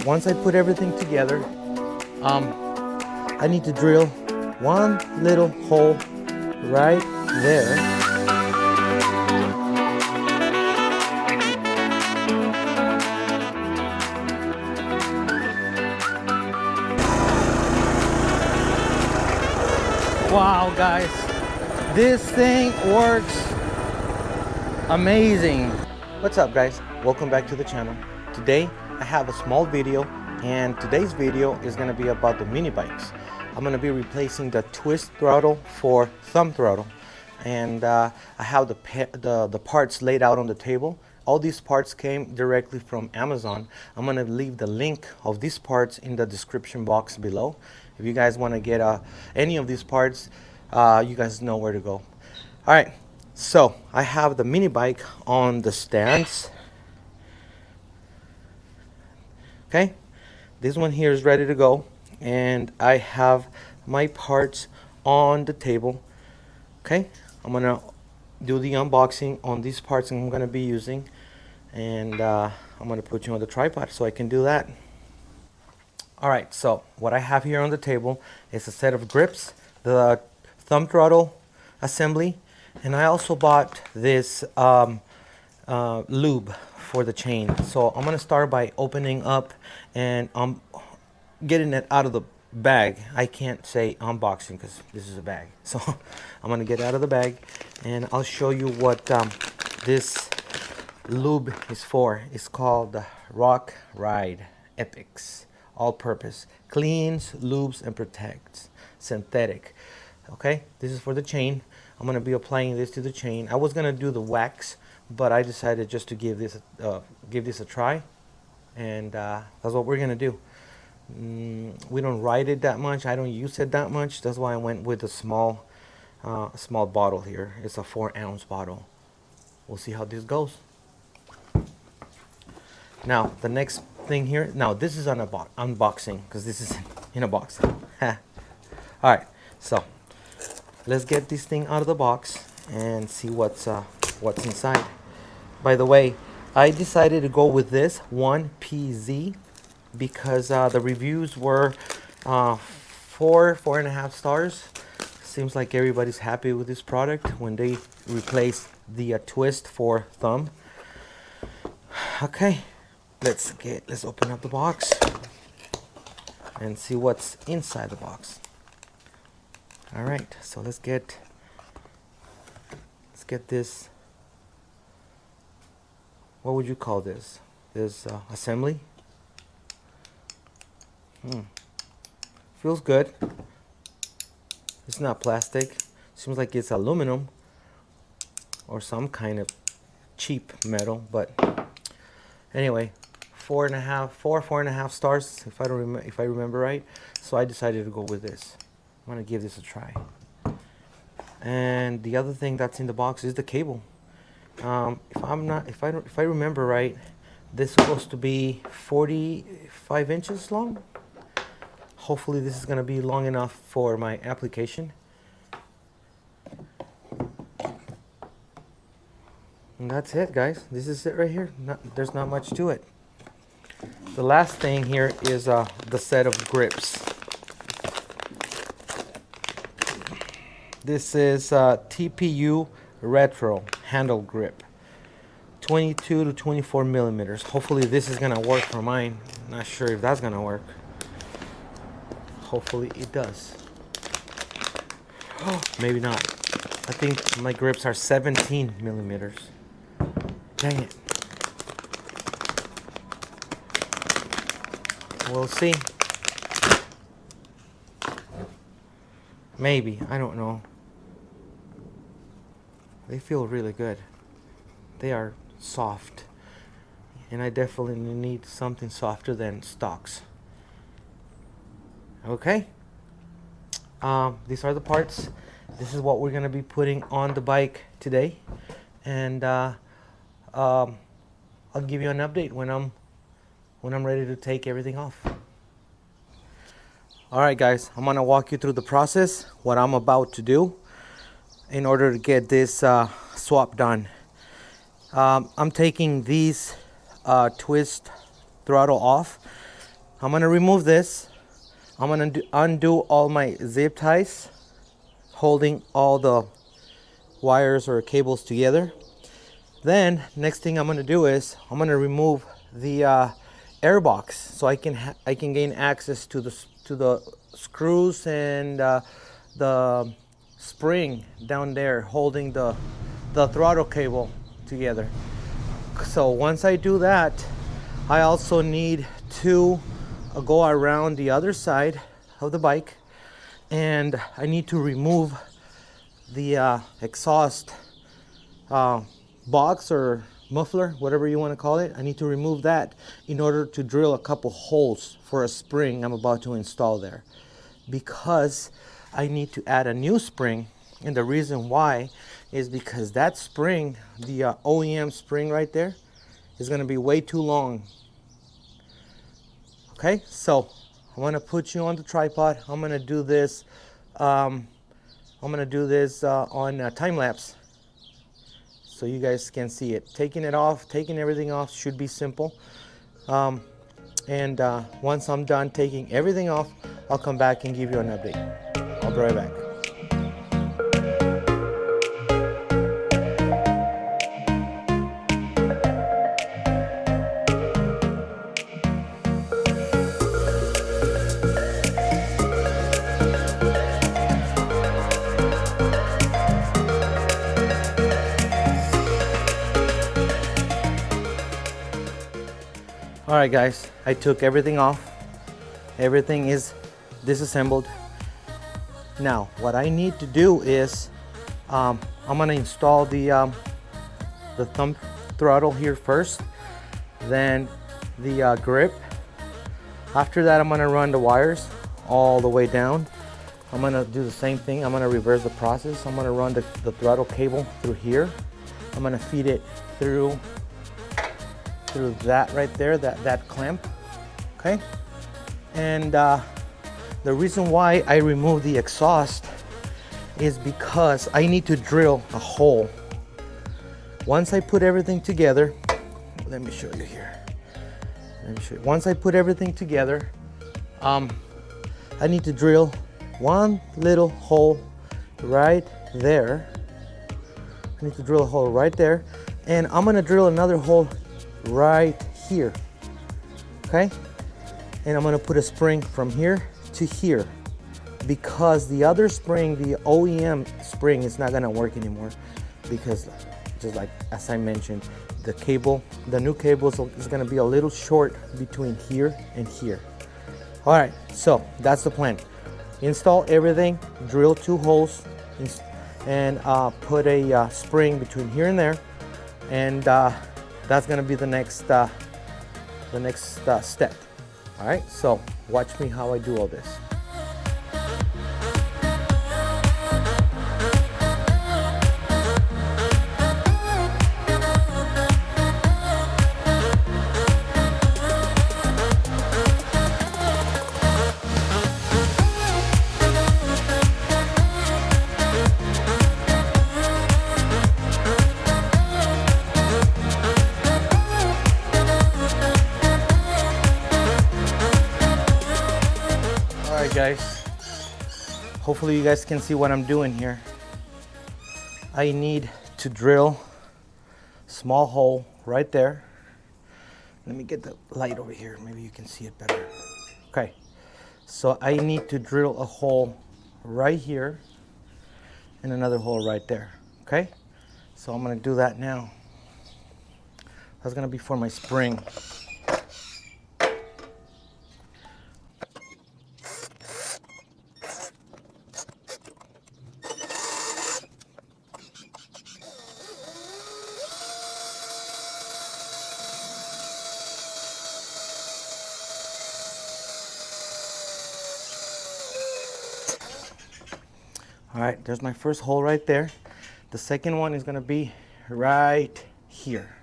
once I put everything together, I need to drill one little hole right there. Wow, guys, this thing works amazing. What's up, guys? Welcome back to the channel. Today I have a small video, and today's video is going to be about the mini bikes. I'm going to be replacing the twist throttle for thumb throttle, and I have the parts laid out on the table. All these parts came directly from Amazon. I'm going to leave the link of these parts in the description box below. If you guys want to get any of these parts, you guys know where to go. All right, so I have the mini bike on the stands. Okay, this one here is ready to go, and I have my parts on the table. Okay, I'm gonna do the unboxing on these parts I'm gonna be using, and I'm gonna put you on the tripod so I can do that. All right, so what I have here on the table is a set of grips, the thumb throttle assembly, and I also bought this lube for the chain. So I'm gonna start by opening up and getting it out of the bag. I can't say unboxing because this is a bag. So I'm gonna get it out of the bag, and I'll show you what this lube is for. It's called the Rock Ride EPIX. All-purpose, cleans, lubes, and protects. Synthetic. Okay, this is for the chain. I'm going to be applying this to the chain. I was going to do the wax, but I decided just to give this a try, and that's what we're going to do. We don't ride it that much. I don't use it that much. That's why I went with a small bottle here. It's a 4-ounce bottle. We'll see how this goes. Now the next thing here, now this is an unboxing because this is in a box. All right, so let's get this thing out of the box and see what's inside. By the way, I decided to go with this 1PZ because the reviews were 4.5 stars. Seems like everybody's happy with this product when they replaced the twist for thumb. Okay, let's open up the box and see what's inside the box. All right, so let's get this. What would you call this? This assembly. Feels good. It's not plastic. Seems like it's aluminum or some kind of cheap metal, but anyway, 4.5 stars if I remember right. So I decided to go with this. I'm gonna give this a try. And the other thing that's in the box is the cable. If I remember right, this is supposed to be 45 inches long. Hopefully this is gonna be long enough for my application. And that's it, guys. This is it right here. There's not much to it. The last thing here is the set of grips. This is TPU Retro handle grip, 22 to 24 millimeters. Hopefully this is gonna work for mine. Not sure if that's gonna work. Hopefully it does. Oh, maybe not. I think my grips are 17 millimeters. Dang it. We'll see. Maybe, I don't know. They feel really good. They are soft. And I definitely need something softer than stocks. Okay. These are the parts. This is what we're gonna be putting on the bike today. And I'll give you an update when I'm ready to take everything off. All right, guys, I'm gonna walk you through the process, what I'm about to do in order to get this swap done. I'm taking these twist throttle off, I'm gonna remove this. I'm gonna undo all my zip ties, holding all the wires or cables together. Then next thing I'm gonna do is I'm gonna remove the air box so I can gain access to the screws and the spring down there holding the throttle cable together. So once I do that, I also need to go around the other side of the bike, and I need to remove the exhaust box or muffler, whatever you want to call it. I need to remove that in order to drill a couple holes for a spring I'm about to install there, because I need to add a new spring. And the reason why is because that spring, the OEM spring right there, is going to be way too long. Okay, so I'm going to put you on the tripod. I'm going to do this on time lapse so you guys can see it. Taking everything off should be simple. Once I'm done taking everything off, I'll come back and give you an update. I'll be right back. All right guys, I took everything off. Everything is disassembled. Now what I need to do is I'm gonna install the thumb throttle here first, then the grip. After that I'm gonna run the wires all the way down. I'm gonna do the same thing. I'm gonna reverse the process. I'm gonna run the throttle cable through here. I'm gonna feed it through that right there, that clamp. Okay, and the reason why I removed the exhaust is because I need to drill a hole. Once I put everything together, let me show you here. Once I put everything together, I need to drill one little hole right there. I need to drill a hole right there, and I'm gonna drill another hole right here. Okay, and I'm gonna put a spring from here to here, because the other spring, the OEM spring, is not gonna work anymore, because just like as I mentioned, the new cable is gonna be a little short between here and here. All right, so that's the plan. Install everything, drill 2 holes, and put a spring between here and there, and that's gonna be the next step. All right, so watch me how I do all this. Guys, hopefully you guys can see what I'm doing here. I need to drill a small hole right there. Let me get the light over here, maybe you can see it better. Okay, so I need to drill a hole right here and another hole right there. Okay, so I'm gonna do that now. That's gonna be for my spring. All right, there's my first hole right there. The second one is gonna be right here.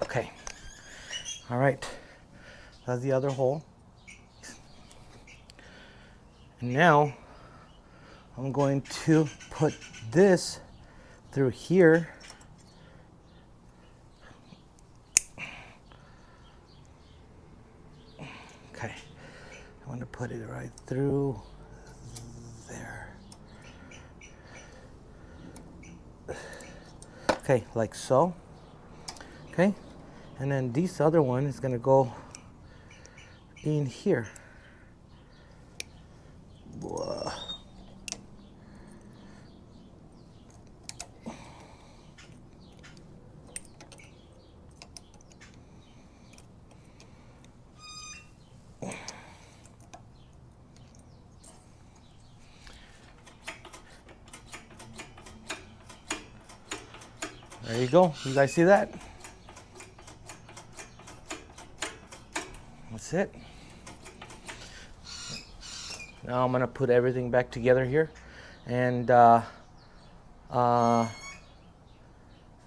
Okay, all right, that's the other hole. And now I'm going to put this through here. Okay, I want to put it right through there. Okay, like so. Okay, and then this other one is gonna go in here. Whoa. There you go. You guys see that? That's it. Now I'm gonna put everything back together here, and I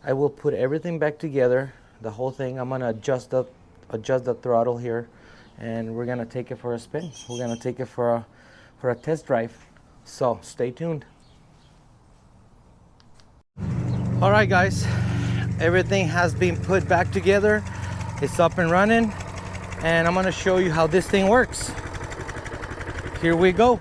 will put everything back together, the whole thing. I'm gonna adjust the throttle here, and we're gonna take it for a spin. We're gonna take it for a test drive. So stay tuned. All right, guys, everything has been put back together. It's up and running, and I'm gonna show you how this thing works. Here we go.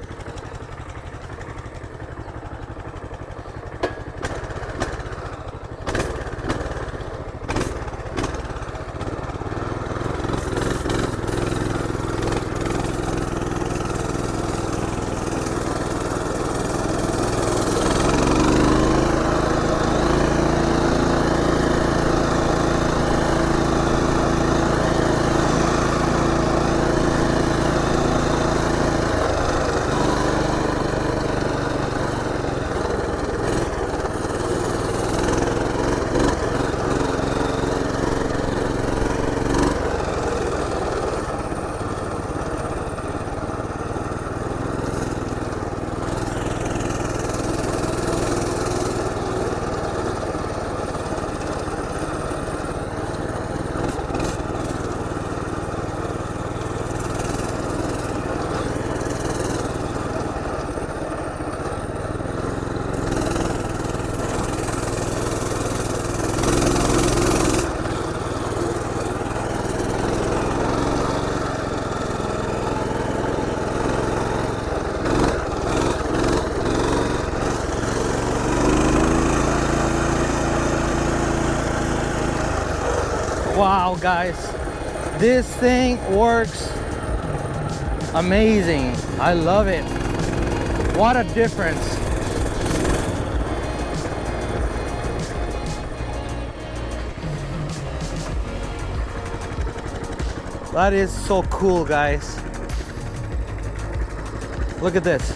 Wow, guys, this thing works amazing. I love it. What a difference. That is so cool, guys. Look at this.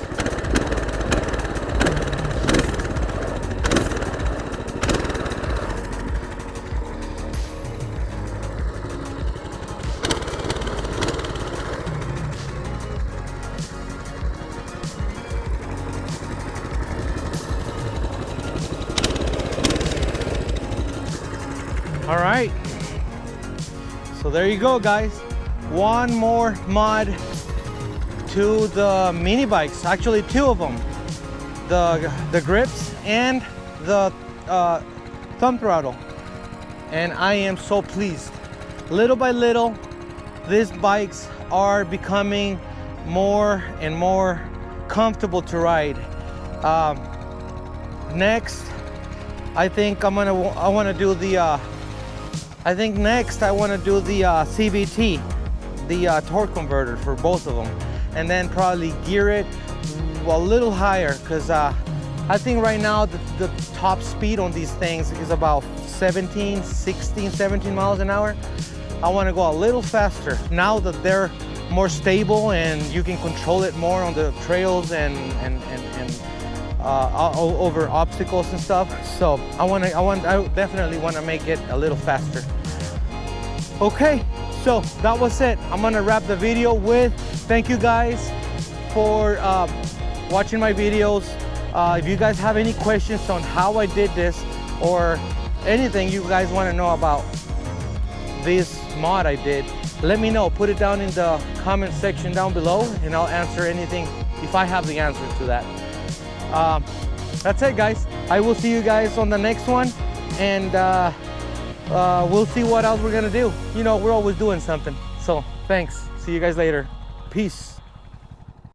All right, so there you go, guys. One more mod to the mini bikes, actually two of them, the grips and the thumb throttle, and I am so pleased. Little by little, these bikes are becoming more and more comfortable to ride. Next, I think I want to do the CVT, the torque converter for both of them, and then probably gear it a little higher, because I think right now the top speed on these things is about 16, 17 miles an hour. I want to go a little faster now that they're more stable and you can control it more on the trails and over obstacles and stuff. So I definitely want to make it a little faster. Okay, so that was it. I'm gonna wrap the video with thank you guys for watching my videos. If you guys have any questions on how I did this or anything you guys want to know about this mod I did, let me know. Put it down in the comment section down below and I'll answer anything if I have the answer to that. that's it, guys. I will see you guys on the next one, and we'll see what else we're gonna do. You know, we're always doing something. So thanks. See you guys later. Peace.